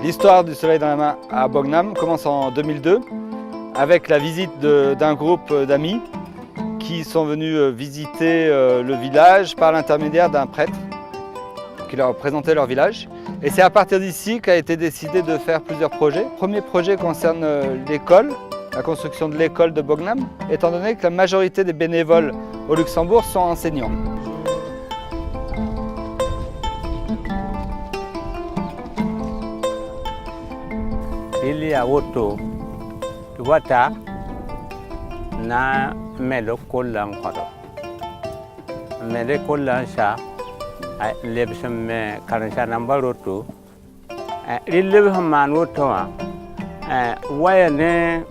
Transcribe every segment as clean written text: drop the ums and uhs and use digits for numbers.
L'histoire du soleil dans la main à Bognam commence en 2002 avec la visite d'un groupe d'amis qui sont venus visiter le village par l'intermédiaire d'un prêtre qui leur présentait leur village. Et c'est à partir d'ici qu'a été décidé de faire plusieurs projets. Le premier projet concerne l'école, la construction de l'école de Bognam, étant donné que la majorité des bénévoles au Luxembourg sont enseignants. Il y a auto, wata na melo kolan kwado. Mele kolan sa lebsem me karansa number auto. Lebe man auto waya ne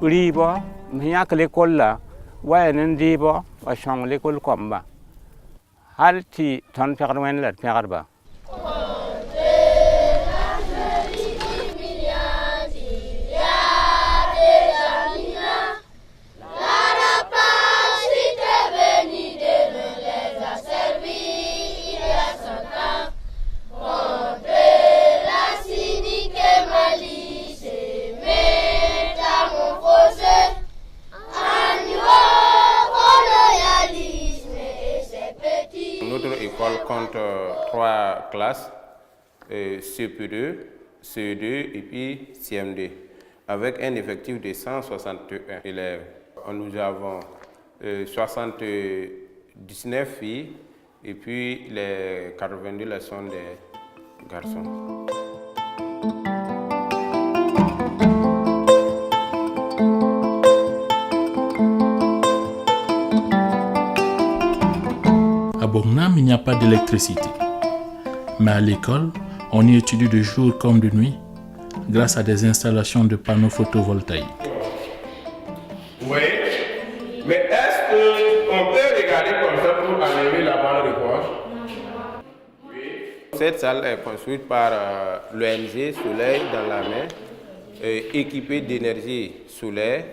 ribo miyak le kolla waya ne ribo wa shong le kol komba. Halti ton perwen la perba. Notre école compte 3 classes, CP2, CE2 et puis CM2, avec un effectif de 161 élèves. Nous avons 79 filles et puis les 82 là sont des garçons. À Bognam, il n'y a pas d'électricité. Mais à l'école, on y étudie de jour comme de nuit grâce à des installations de panneaux photovoltaïques. Oui, mais est-ce qu'on peut regarder comme ça pour enlever la balle de poche? Oui. Cette salle est construite par l'ONG Soleil dans la main, équipée d'énergie solaire.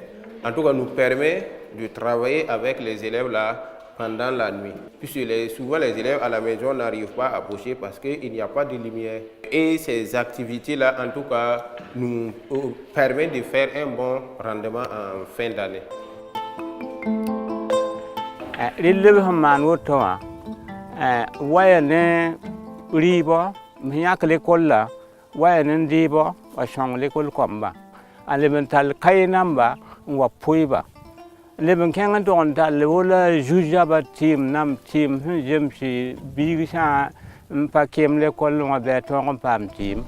En tout cas, nous permet de travailler avec les élèves là pendant la nuit. Puisque souvent les élèves à la maison n'arrivent pas à pocher parce qu'il n'y a pas de lumière. Et ces activités-là, en tout cas, nous permettent de faire un bon rendement en fin d'année. Lebe man auto waya ne ribo miyak le kolla waya ne ribo wa shong le kol komba. Elemental kay namba wa puiba. Leben kengan don ta le wala juja ba team nam team jem si big sa pa kem le kol wa be to ngam pam team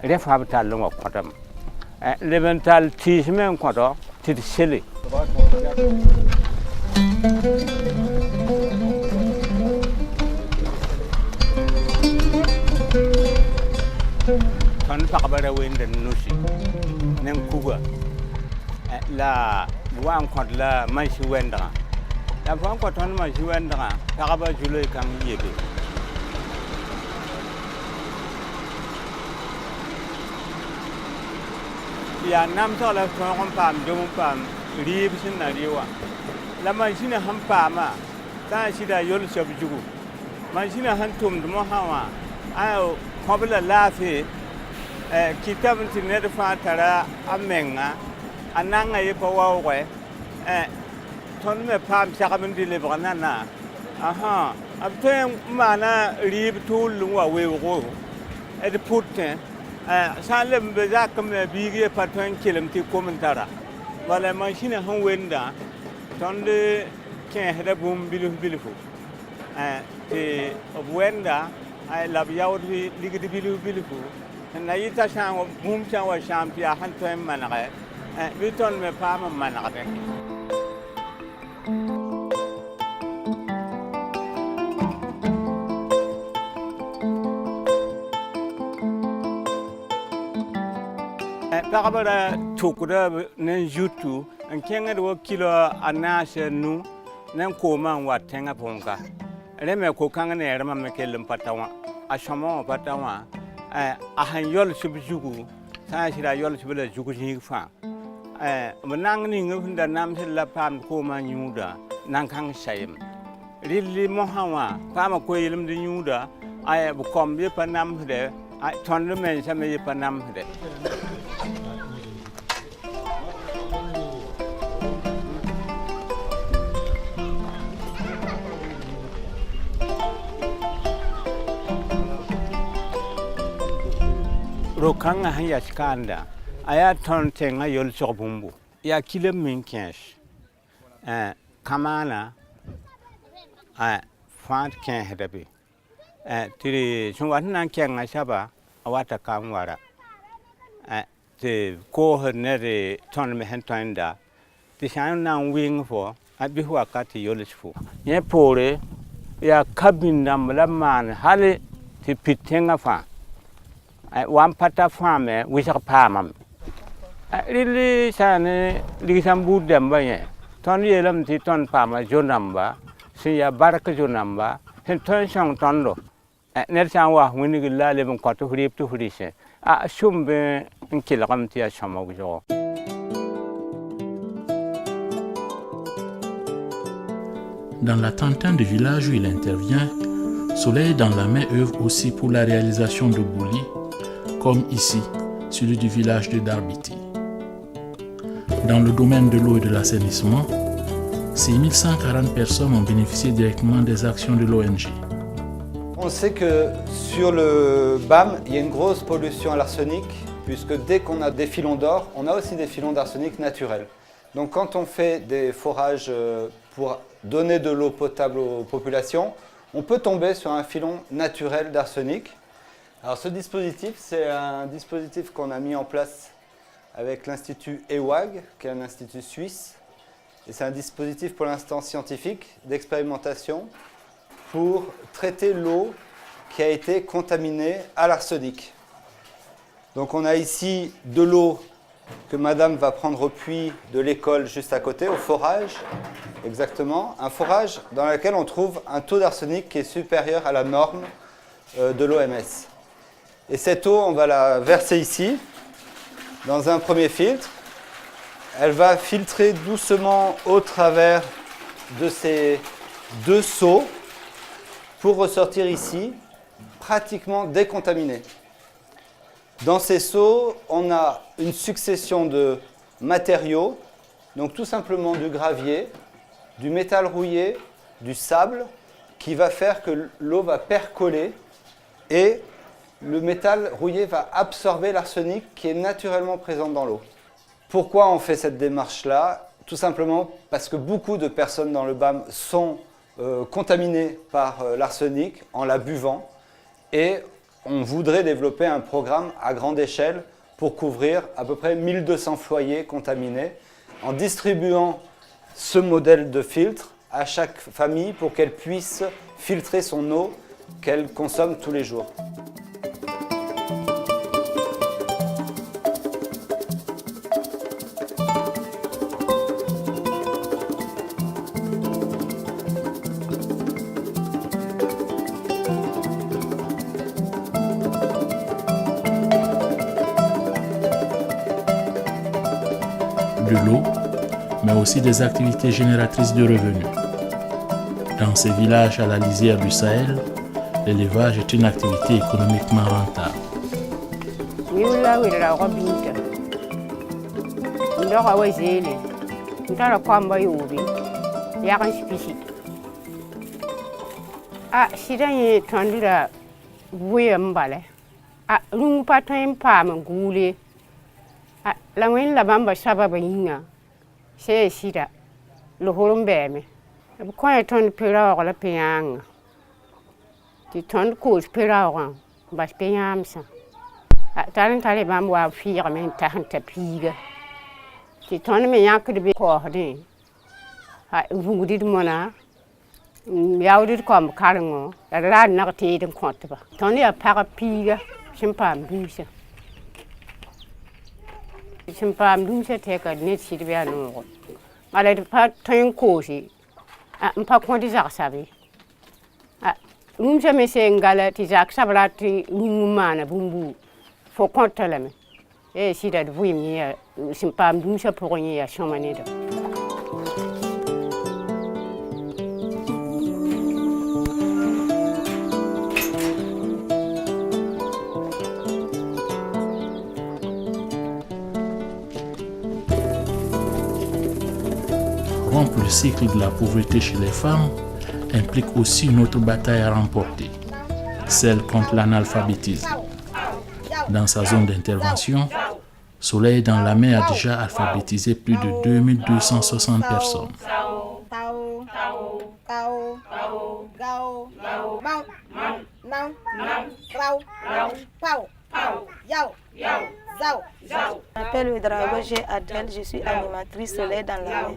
ref ha ta lo ngok kotam leben tal tis men kodo tit sele ton pa ba wen den nusi nen kuga la wan kod la man shi wendra la fan ko ton man shi wendra ta ba julo kan yebe ya nam to la to kon pam dum pam rib sin na riwa la man shi na han pama ta shi da yol shab jugu man shi na han tum dum hawa ayo kobla lafi kitab tin ne da fa tara amenga ananga ye ko wawe ton me pam chakamen dile banana aha abten mana rib tul wa we go et putte salem be zakam bigi patwen kilem ti komentara wala machine han wenda ton de ken heda bum bilu bilu te wenda ay lab yawdi ligidi bilu bilu na yita shan bum chan wa champia han tem manare Biton me pam manade. Takabara tukura nen jutu en kenga do kilo anashe nu nen koma wa tenga ponka. Reme ko kanga ne rema me kelum patawa. Ashamo patawa a han yol subjugu sa shira yol subula jugu fa. Menang ni ngunda nam sila pam koma nyuda nang kang sayem. Rili mohawa pam ko yelum de nyuda ay bu kom bi panam de ai ton le men sa me panam de rokanga haya skanda aya ton tenga yol sorbumbu ya kilo min 15 kamana fant 15 hadabi tiri chungwa nan kenga shaba awata kamwara te ko hne de ton me hentanda ti shan nan wing fo abi huwa kati yol sfu ye pore ya kabinda mlaman hale ti pitenga fa wan pata fame wisak pamam lili sane lisam budam ba ye ton yelam ti ton pama jonamba siya baraka jonamba hen ton sang ton lo ner sang wa wini gilla le bon kwato hrip tu hrise shumbe nkilakam ti ashama gjo. Dans la trentaine de villages où il intervient, Soleil dans la main œuvre aussi pour la réalisation de boulis, comme ici, celui du village de Darbiti. Dans le domaine de l'eau et de l'assainissement, 6140 personnes ont bénéficié directement des actions de l'ONG. On sait que sur le BAM, il y a une grosse pollution à l'arsenic, puisque dès qu'on a des filons d'or, on a aussi des filons d'arsenic naturels. Donc quand on fait des forages pour donner de l'eau potable aux populations, on peut tomber sur un filon naturel d'arsenic. Alors ce dispositif, c'est un dispositif qu'on a mis en place avec l'Institut EWAG, qui est un institut suisse. Et c'est un dispositif pour l'instant scientifique d'expérimentation pour traiter l'eau qui a été contaminée à l'arsenic. Donc on a ici de l'eau que madame va prendre au puits de l'école juste à côté, au forage, exactement. Un forage dans lequel on trouve un taux d'arsenic qui est supérieur à la norme de l'OMS. Et cette eau, on va la verser ici, dans un premier filtre. Elle va filtrer doucement au travers de ces deux seaux pour ressortir ici, pratiquement décontaminée. Dans ces seaux, on a une succession de matériaux, donc tout simplement du gravier, du métal rouillé, du sable, qui va faire que l'eau va percoler et le métal rouillé va absorber l'arsenic qui est naturellement présent dans l'eau. Pourquoi on fait cette démarche-là? Tout simplement parce que beaucoup de personnes dans le BAM sont contaminées par l'arsenic en la buvant et on voudrait développer un programme à grande échelle pour couvrir à peu près 1200 foyers contaminés en distribuant ce modèle de filtre à chaque famille pour qu'elle puisse filtrer son eau qu'elle consomme tous les jours. De l'eau, mais aussi des activités génératrices de revenus. Dans ces villages à la lisière du Sahel, l'élevage est une activité économiquement rentable. La wen la bamba sababa yinga se sida lo holum beme ko e ton pera la piang ti ton ko pera ba piam sa tan tale bam wa fi men ta hanta piga ti ton me yak de ko de vungudi mona yawdi ko karango la na te den ko ba ton ya para piga simpam dusa simpam dumse teka net sirbe anu ala de pa ton kosi mpa konti za sabi rumse me se ngala ti za sabra ti ngumana bumbu fo kontalame sida de vuymi ya simpam dumse poronye ya chomane do. rompre le cycle de la pauvreté chez les femmes implique aussi une autre bataille à remporter, celle contre l'analphabétisme. Dans sa zone d'intervention, Soleil dans la mer a déjà alphabétisé plus de 2260 personnes. Je m'appelle Ouedraogo Adèle, je suis animatrice Soleil dans la mer.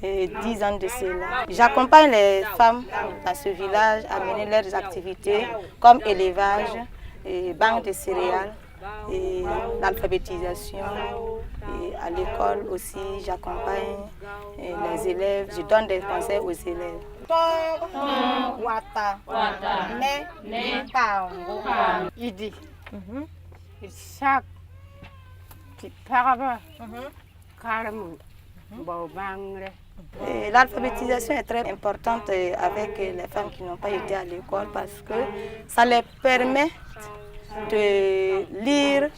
10 ans de cela. J'accompagne les femmes dans ce village à mener leurs activités comme élevage, banque de céréales, et l'alphabétisation. Et à l'école aussi, j'accompagne les élèves, je donne des conseils aux élèves. L'alphabétisation est très importante avec les femmes qui n'ont pas été à l'école parce que ça les permet de lire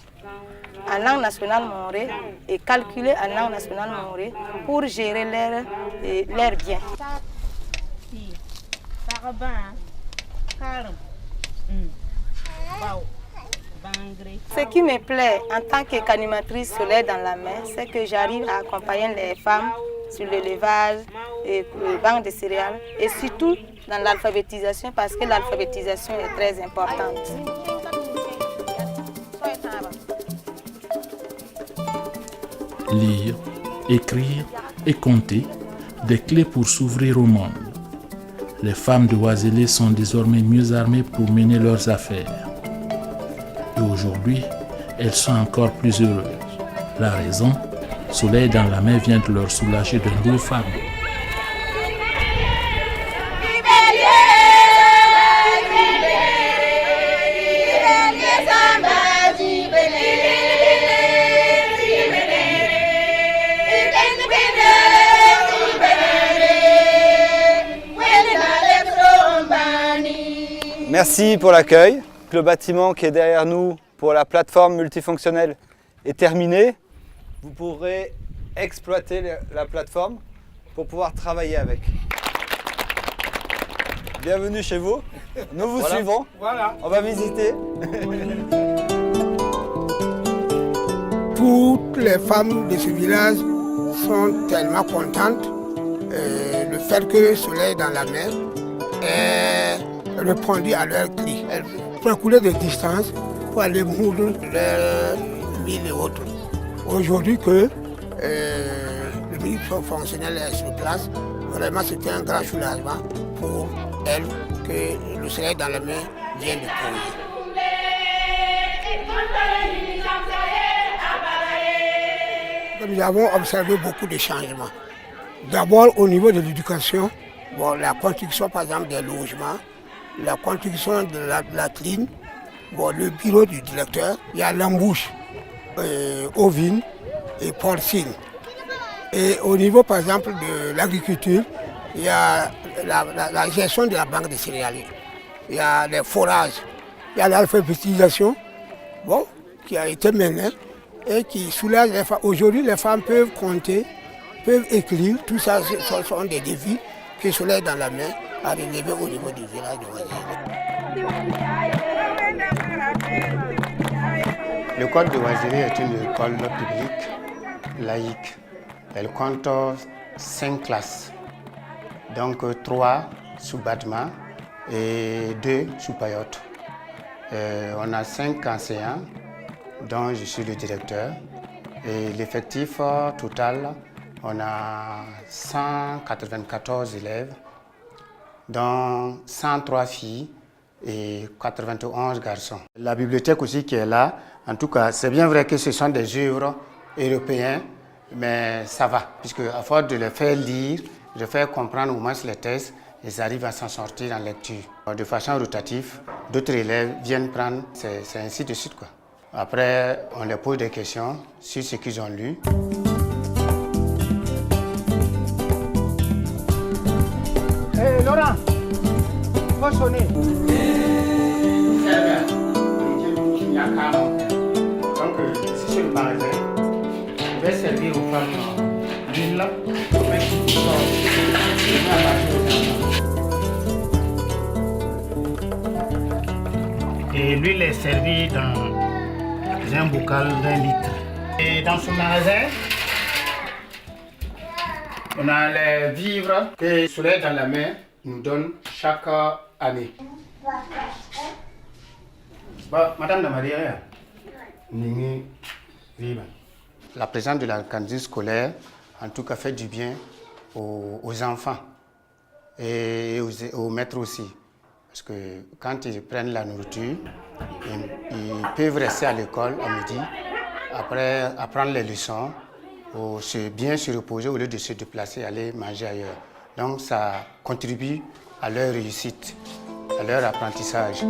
en langue nationale maoré et calculer en langue nationale maoré pour gérer leurs biens. Ce qui me plaît en tant qu'animatrice Soleil dans la mer, c'est que j'arrive à accompagner les femmes sur l'élevage et le banque de céréales et surtout dans l'alphabétisation parce que l'alphabétisation est très importante. Lire, écrire et compter, des clés pour s'ouvrir au monde. Les femmes de Ouazélé sont désormais mieux armées pour mener leurs affaires. Et aujourd'hui, elles sont encore plus heureuses. La raison, Soleil dans la mer vient de leur soulager d'un gros fardeau. Merci pour l'accueil. Le bâtiment qui est derrière nous pour la plateforme multifonctionnelle est terminé. Vous pourrez exploiter la plateforme pour pouvoir travailler avec. Bienvenue chez vous. Nous vous suivons. On va visiter. Toutes les femmes de ce village sont tellement contentes. Le fait que le soleil dans la mer est répondu à leur cri. Elles calculaient des distances pour aller moudre leurs villes et autres. Aujourd'hui que le ministre fonctionnel est sur place, vraiment c'était un grand soulagement pour elles que le soleil dans la mer vient de poser. Nous avons observé beaucoup de changements. D'abord au niveau de l'éducation, la construction par exemple des logements, la construction de la clinique, le bureau du directeur, il y a l'embouche ovine et porcine. Et au niveau par exemple de l'agriculture, il y a la gestion de la banque de céréales, il y a les forages, il y a l'alphabétisation qui a été menée et qui soulage les femmes. Aujourd'hui, les femmes peuvent compter, peuvent écrire, tout ça ce sont des défis que Soleil dans la mer a relevé au niveau du village de Ouazélé. L'école de Ouazélé est une école publique, laïque. Elle compte 5 classes, donc 3 sous Badma et 2 sous Payotte. On a 5 enseignants, dont je suis le directeur. Et l'effectif total, on a 194 élèves, dont 103 filles et 91 garçons. La bibliothèque aussi qui est là, en tout cas, c'est bien vrai que ce sont des œuvres européennes, mais ça va, puisque à force de les faire lire, de faire comprendre au moins les textes, ils arrivent à s'en sortir en lecture. De façon rotative, d'autres élèves viennent prendre, c'est ainsi de suite, quoi. Après, on leur pose des questions sur ce qu'ils ont lu. Hey Laurent, faut sonner. Donc, si c'est le magasin, je vais servir aux femmes ville là, et l'huile est servie dans un bocal d'1 litre. Et dans ce magasin, on a les vivres que Soleil dans la main nous donne chaque année. Madame de Maria, la présence de la cantine scolaire, en tout cas, fait du bien aux enfants et aux maîtres aussi. Parce que quand ils prennent la nourriture, ils peuvent rester à l'école à midi, après apprendre les leçons, ou bien se reposer au lieu de se déplacer et aller manger ailleurs. Donc ça contribue à leur réussite, à leur apprentissage.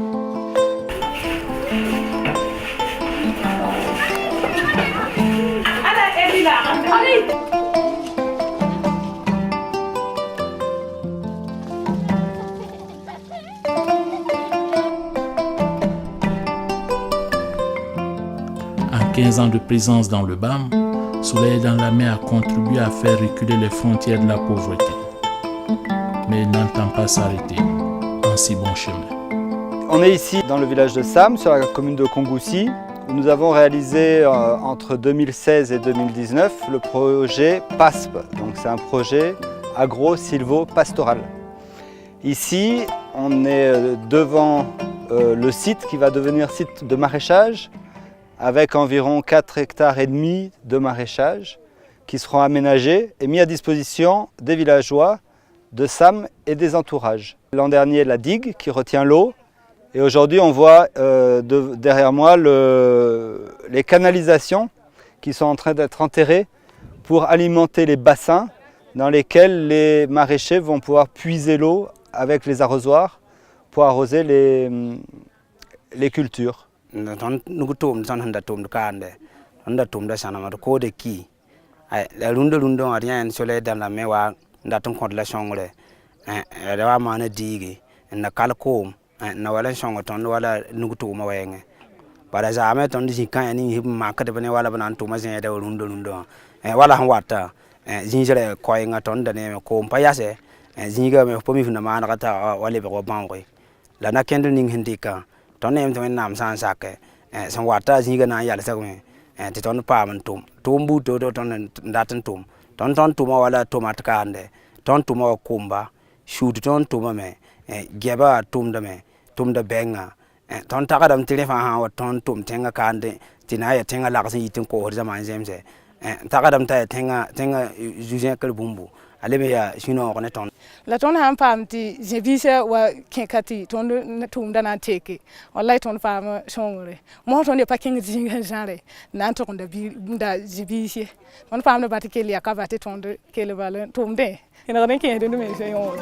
En 15 ans de présence dans le BAM, Soleil dans la main a contribué à faire reculer les frontières de la pauvreté. Mais il n'entend pas s'arrêter en si bon chemin. On est ici dans le village de Sam, sur la commune de Kongoussi, où nous avons réalisé entre 2016 et 2019 le projet PASP. Donc c'est un projet agro-silvo-pastoral. Ici, on est devant le site qui va devenir site de maraîchage, avec environ 4,5 hectares de maraîchage qui seront aménagés et mis à disposition des villageois de Sam et des entourages. L'an dernier, la digue qui retient l'eau, et aujourd'hui on voit derrière moi les canalisations qui sont en train d'être enterrées pour alimenter les bassins dans lesquels les maraîchers vont pouvoir puiser l'eau avec les arrosoirs pour arroser les cultures. Nous sommes dans le temps de Kande, on a tombé dans le code qui la runde à rien soleil dans la mémoire d'attendre contre la chambre. Elle va m'en dire, et la calcom, na wala chambre, on wala nous tout maweng. Par exemple, on dit quand il marque de venir wala banan Thomas et de runde. Et voilà en water, ginger coin à ton de name, comb payase, and zinger me pomi from the man at Oliver Boundary. La nakending Hindika. Ton name to Nam San Sake, and some water ziga na yalsaway, and tit on the palm and tomb boot to ton that and tomb. Ton to mawala tomat cande, ton to more kumba, shoot ton to me, geba tomb the banger, and ton takadam telephone or ton tomb tenga cande, tinaya tenga lax eating cold as a man James, and takadam tenga using bumbu. La ton ham pam ti jebise wa kenkati ton tum dana teke wallahi ton fam shongore mo ton de paking jinga genre nan to da bi da jebise ton fam de batikeli akabati ton de kele balen tum de ina ren ke de me se yo